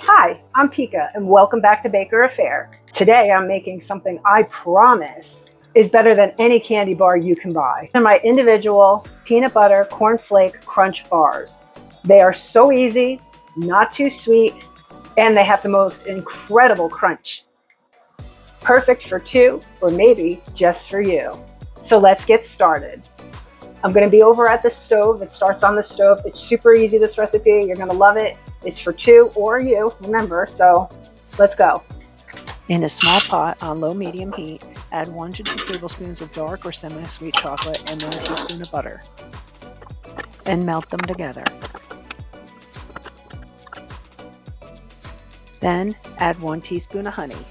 Hi, I'm Pika and welcome back to Baker Affair. Today I'm making something I promise is better than any candy bar you can buy. They're my individual peanut butter cornflake crunch bars. They are so easy, not too sweet, and they have the most incredible crunch. Perfect for two or maybe just for you. So let's get started. I'm going to be over at the stove. It starts on the stove. It's super easy, this recipe. You're going to love it. It's for two or you, remember, so let's go. In a small pot on low-medium heat, add 1 to 2 tablespoons of dark or semi-sweet chocolate and 1 teaspoon of butter, and melt them together. Then add 1 teaspoon of honey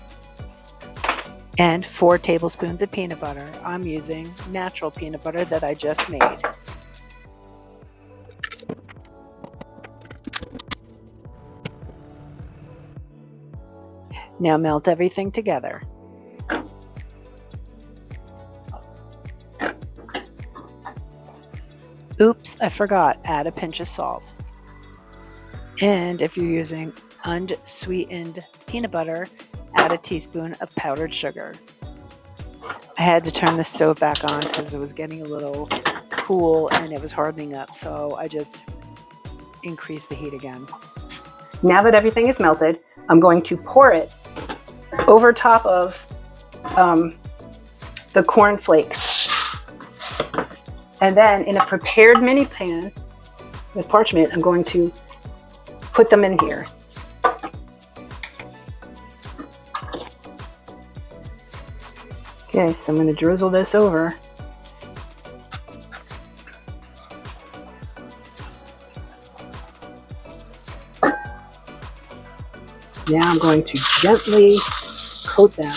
and 4 tablespoons of peanut butter. I'm using natural peanut butter that I just made. Now melt everything together. Oops, I forgot, add a pinch of salt. And if you're using unsweetened peanut butter, add a teaspoon of powdered sugar. I had to turn the stove back on because it was getting a little cool and it was hardening up, so I just increased the heat again. Now that everything is melted, I'm going to pour it over top of the cornflakes. And then in a prepared mini pan with parchment, I'm going to put them in here. Okay, so I'm going to drizzle this over. Now I'm going to gently coat them.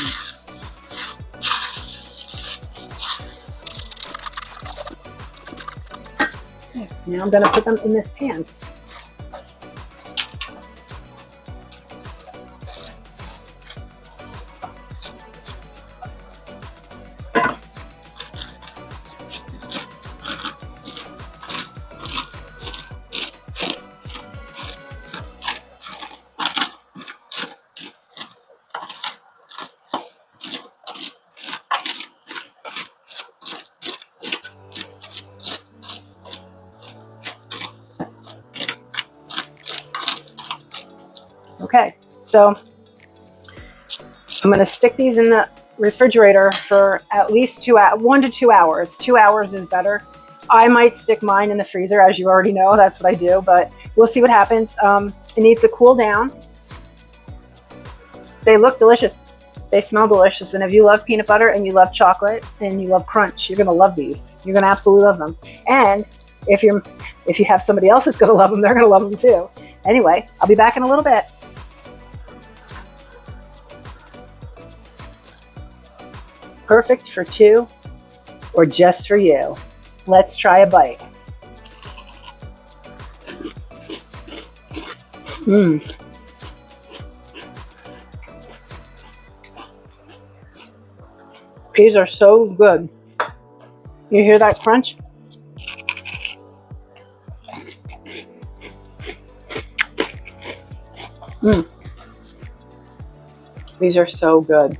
Now I'm going to put them in this pan. Okay, so I'm going to stick these in the refrigerator for at least 1 to 2 hours. 2 hours is better. I might stick mine in the freezer, as you already know. That's what I do, but we'll see what happens. It needs to cool down. They look delicious. They smell delicious. And if you love peanut butter and you love chocolate and you love crunch, you're going to love these. You're going to absolutely love them. And if you have somebody else that's going to love them, they're going to love them too. Anyway, I'll be back in a little bit. Perfect for two or just for you. Let's try a bite. These are so good. You hear that crunch? These are so good.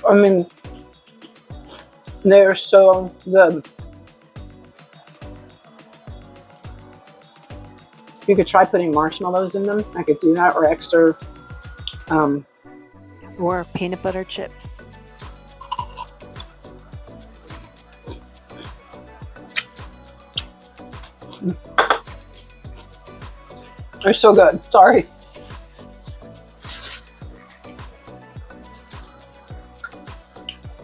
I mean, they are so good. You could try putting marshmallows in them. I could do that, or extra. Or peanut butter chips. They're so good. Sorry.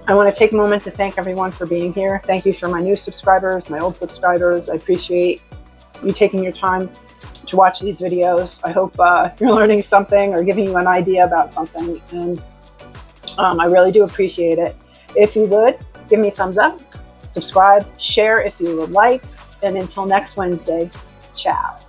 I want to take a moment to thank everyone for being here. Thank you for my new subscribers, my old subscribers. I appreciate you taking your time to watch these videos. I hope you're learning something or giving you an idea about something. And I really do appreciate it. If you would, give me a thumbs up, subscribe, share if you would like. And until next Wednesday, ciao.